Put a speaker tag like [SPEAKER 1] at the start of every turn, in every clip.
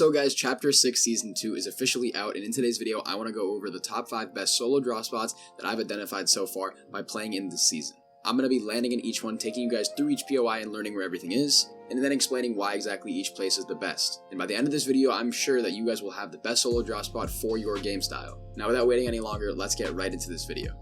[SPEAKER 1] So guys, Chapter 6 Season 2 is officially out, and in today's video I want to go over the top 5 best solo draw spots that I've identified so far by playing in this season. I'm going to be landing in each one, taking you guys through each POI and learning where everything is, and then explaining why exactly each place is the best. And by the end of this video, I'm sure that you guys will have the best solo draw spot for your game style. Now without waiting any longer, let's get right into this video.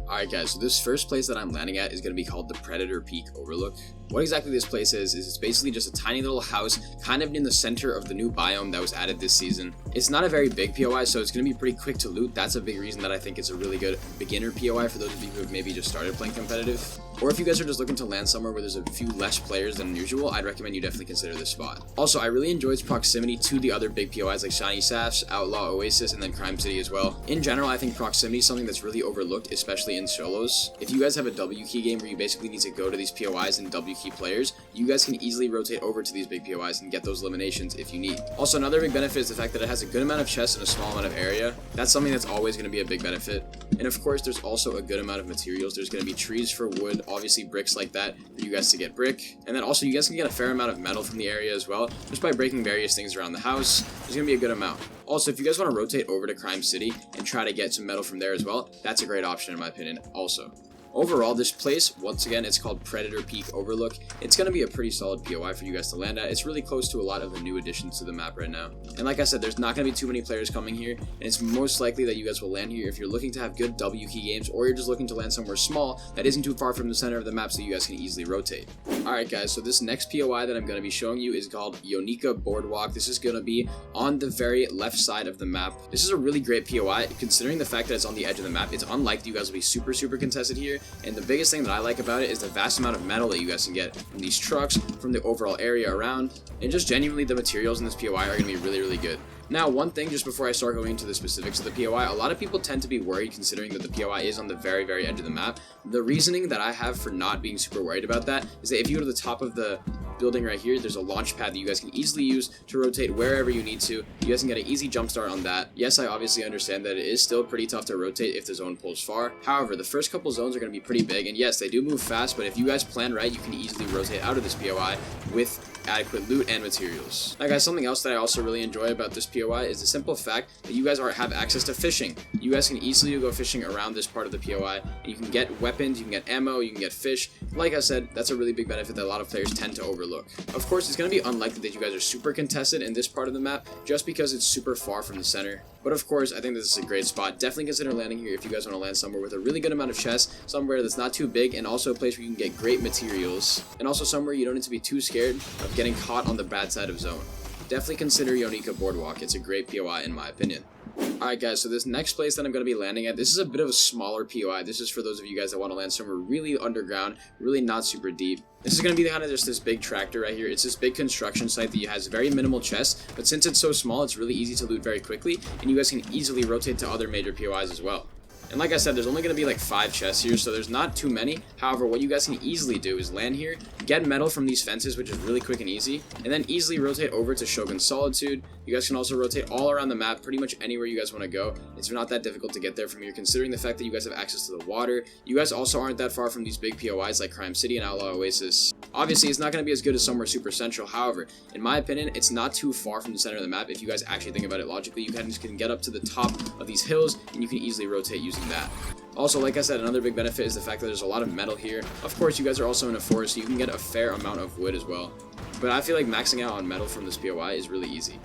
[SPEAKER 1] Alright guys, so this first place that I'm landing at is going to be called the Predator Peak Overlook. What exactly this place is it's basically just a tiny little house kind of in the center of the new biome that was added this season. It's not a very big POI, so it's going to be pretty quick to loot. That's a big reason that I think it's a really good beginner POI for those of you who have maybe just started playing competitive. Or if you guys are just looking to land somewhere where there's a few less players than usual, I'd recommend you definitely consider this spot. Also, I really enjoy its proximity to the other big POIs like Shiny Safs, Outlaw Oasis, and then Crime City as well. In general, I think proximity is something that's really overlooked, especially in solos. If you guys have a W key game where you basically need to go to these POIs and W key players, you guys can easily rotate over to these big POIs and get those eliminations if you need. Also, another big benefit is the fact that it has a good amount of chests in a small amount of area. That's something that's always going to be a big benefit. And of course, there's also a good amount of materials. There's going to be trees for wood, obviously bricks like that for you guys to get brick. And then also you guys can get a fair amount of metal from the area as well, just by breaking various things around the house. There's going to be a good amount. Also, if you guys want to rotate over to Crime City and try to get some metal from there as well, that's a great option in my opinion also. Overall, this place, once again, it's called Predator Peak Overlook. It's going to be a pretty solid POI for you guys to land at. It's really close to a lot of the new additions to the map right now. And like I said, there's not going to be too many players coming here, and it's most likely that you guys will land here if you're looking to have good W key games, or you're just looking to land somewhere small that isn't too far from the center of the map so you guys can easily rotate. Alright guys, so this next POI that I'm going to be showing you is called Yonika Boardwalk. This is going to be on the very left side of the map. This is a really great POI, considering the fact that it's on the edge of the map. It's unlikely you guys will be super contested here, and the biggest thing that I like about it is the vast amount of metal that you guys can get from these trucks, from the overall area around, and just genuinely the materials in this POI are going to be really good. Now, one thing just before I start going into the specifics of the POI, a lot of people tend to be worried considering that the POI is on the very edge of the map. The reasoning that I have for not being super worried about that is that if you go to the top of the building right here, there's a launch pad that you guys can easily use to rotate wherever you need to. You guys can get an easy jump start on that. Yes, I obviously understand that it is still pretty tough to rotate if the zone pulls far. However, the first couple zones are going to be pretty big, and yes, they do move fast, but if you guys plan right, you can easily rotate out of this POI with adequate loot and materials. Now guys, something else that I also really enjoy about this POI is the simple fact that you guys have access to fishing. You guys can easily go fishing around this part of the POI, and you can get weapons, you can get ammo, you can get fish. Like I said, that's a really big benefit that a lot of players tend to overlook. Of course, it's going to be unlikely that you guys are super contested in this part of the map just because it's super far from the center. But of course, I think this is a great spot. Definitely consider landing here if you guys want to land somewhere with a really good amount of chests, somewhere that's not too big, and also a place where you can get great materials, and also somewhere you don't need to be too scared of getting caught on the bad side of zone. Definitely consider Yonika Boardwalk. It's a great POI in my opinion. Alright guys, so this next place that I'm going to be landing at, this is a bit of a smaller POI. This is for those of you guys that want to land somewhere really underground, really not super deep. This is going to be kind of just this big tractor right here. It's this big construction site that has very minimal chests, but since it's so small, it's really easy to loot very quickly, and you guys can easily rotate to other major POIs as well. And like I said, there's only going to be like 5 chests here, so there's not too many. However, what you guys can easily do is land here, get metal from these fences, which is really quick and easy, and then easily rotate over to Shogun's Solitude. You guys can also rotate all around the map, pretty much anywhere you guys want to go. It's not that difficult to get there from here, considering the fact that you guys have access to the water. You guys also aren't that far from these big POIs like Crime City and Outlaw Oasis. Obviously, it's not going to be as good as somewhere super central. However, in my opinion, it's not too far from the center of the map. If you guys actually think about it logically, you can get up to the top of these hills, and you can easily rotate using that. Also, like I said, another big benefit is the fact that there's a lot of metal here. Of course, you guys are also in a forest, so you can get a fair amount of wood as well. But I feel like maxing out on metal from this POI is really easy.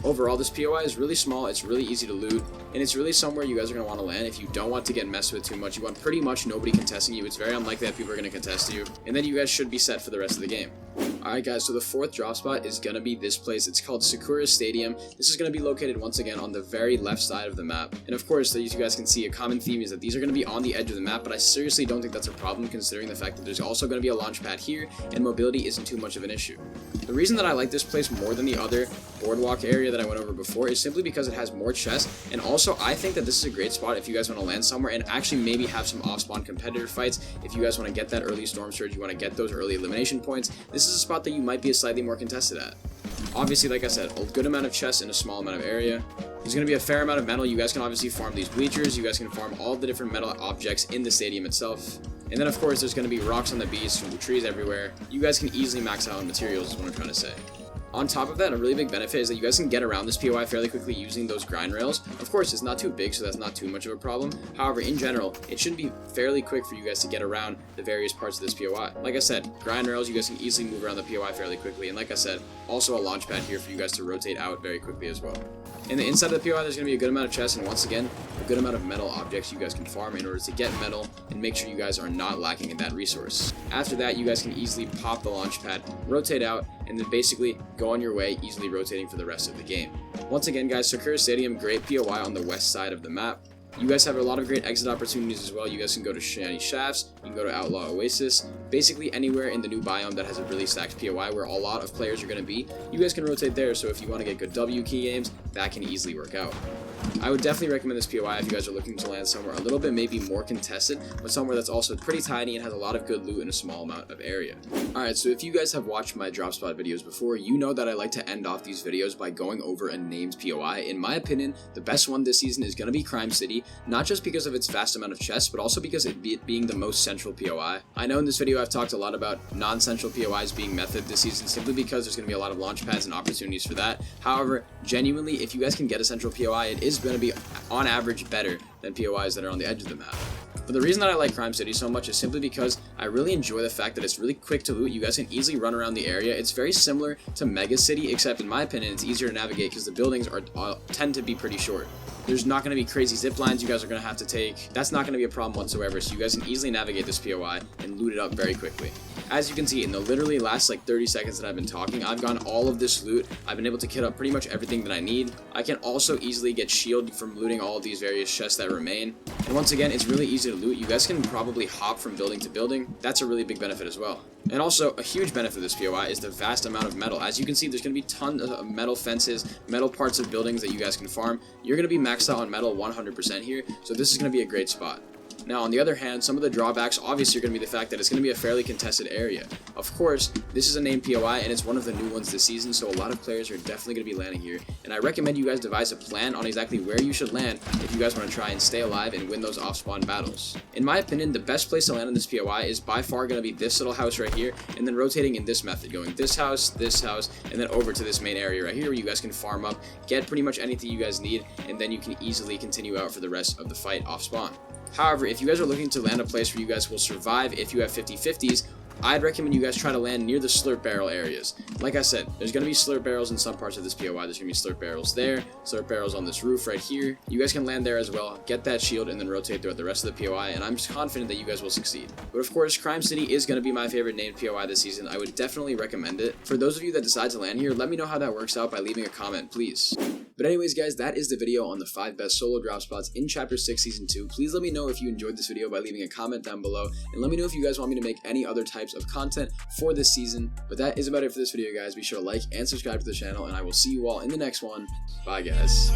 [SPEAKER 1] Overall, this POI is really small, it's really easy to loot, and it's really somewhere you guys are going to want to land if you don't want to get messed with too much. You want pretty much nobody contesting you. It's very unlikely that people are going to contest you, and then you guys should be set for the rest of the game. Alright guys, so the 4th drop spot is going to be this place. It's called Sakura Stadium. This is going to be located once again on the very left side of the map. And of course, as you guys can see, a common theme is that these are going to be on the edge of the map, but I seriously don't think that's a problem considering the fact that there's also going to be a launch pad here, and mobility isn't too much of an issue. The reason that I like this place more than the other boardwalk area that I went over before is simply because it has more chests, and also I think that this is a great spot if you guys want to land somewhere and actually maybe have some off-spawn competitor fights. If you guys want to get that early storm surge, you want to get those early elimination points, this is a spot that you might be slightly more contested at. Obviously, like I said, a good amount of chests in a small amount of area. There's going to be a fair amount of metal. You guys can obviously farm these bleachers, you guys can farm all the different metal objects in the stadium itself. And then of course there's going to be rocks on the beach, trees everywhere. You guys can easily max out on materials is what I'm trying to say. On top of that, a really big benefit is that you guys can get around this POI fairly quickly using those grind rails. Of course, it's not too big, so that's not too much of a problem. However, in general, it should be fairly quick for you guys to get around the various parts of this POI. Like I said, grind rails, you guys can easily move around the POI fairly quickly. And like I said, also a launch pad here for you guys to rotate out very quickly as well. In the inside of the POI, there's going to be a good amount of chests, and once again, a good amount of metal objects you guys can farm in order to get metal and make sure you guys are not lacking in that resource. After that, you guys can easily pop the launch pad, rotate out, and then basically go on your way, easily rotating for the rest of the game. Once again, guys, Sakura Stadium, great POI on the west side of the map. You guys have a lot of great exit opportunities as well. You guys can go to Shiny Shafts, you can go to Outlaw Oasis, basically anywhere in the new biome that has a really stacked POI where a lot of players are going to be, you guys can rotate there, so if you want to get good W key games, that can easily work out. I would definitely recommend this POI if you guys are looking to land somewhere a little bit maybe more contested, but somewhere that's also pretty tiny and has a lot of good loot in a small amount of area. Alright, so if you guys have watched my drop spot videos before, you know that I like to end off these videos by going over a named POI. In my opinion, the best one this season is going to be Crime City, not just because of its vast amount of chests, but also because it being the most central POI. I know in this video I've talked a lot about non-central POIs being method this season simply because there's going to be a lot of launch pads and opportunities for that. However, genuinely, if you guys can get a central POI, it is going to be on average better than POIs that are on the edge of the map. But the reason that I like Crime City so much is simply because I really enjoy the fact that it's really quick to loot. You guys can easily run around the area. It's very similar to Mega City, except in my opinion it's easier to navigate because the buildings tend to be pretty short. There's not going to be crazy zip lines you guys are going to have to take. That's not going to be a problem whatsoever, so you guys can easily navigate this POI and loot it up very quickly. As you can see, in the literally last like 30 seconds that I've been talking, I've gotten all of this loot. I've been able to kit up pretty much everything that I need. I can also easily get shielded from looting all of these various chests that remain. And once again, it's really easy to loot. You guys can probably hop from building to building. That's a really big benefit as well. And also, a huge benefit of this POI is the vast amount of metal. As you can see, there's going to be tons of metal fences, metal parts of buildings that you guys can farm. You're going to be maxed out on metal 100% here, so this is going to be a great spot. Now, on the other hand, some of the drawbacks obviously are going to be the fact that it's going to be a fairly contested area. Of course, this is a named POI and it's one of the new ones this season, so a lot of players are definitely going to be landing here. And I recommend you guys devise a plan on exactly where you should land if you guys want to try and stay alive and win those off-spawn battles. In my opinion, the best place to land in this POI is by far going to be this little house right here, and then rotating in this method, going this house, and then over to this main area right here where you guys can farm up, get pretty much anything you guys need, and then you can easily continue out for the rest of the fight off-spawn. However, if you guys are looking to land a place where you guys will survive if you have 50/50s, I'd recommend you guys try to land near the slurp barrel areas. Like I said, there's going to be slurp barrels in some parts of this POI. There's going to be slurp barrels there, slurp barrels on this roof right here. You guys can land there as well, get that shield, and then rotate throughout the rest of the POI, and I'm just confident that you guys will succeed. But of course, Crime City is going to be my favorite named POI this season. I would definitely recommend it. For those of you that decide to land here, let me know how that works out by leaving a comment, please. But anyways, guys, that is the video on the 5 best solo drop spots in Chapter 6 Season 2. Please let me know if you enjoyed this video by leaving a comment down below, and let me know if you guys want me to make any other types of content for this season. But that is about it for this video, guys. Be sure to like and subscribe to the channel, and I will see you all in the next one. Bye, guys.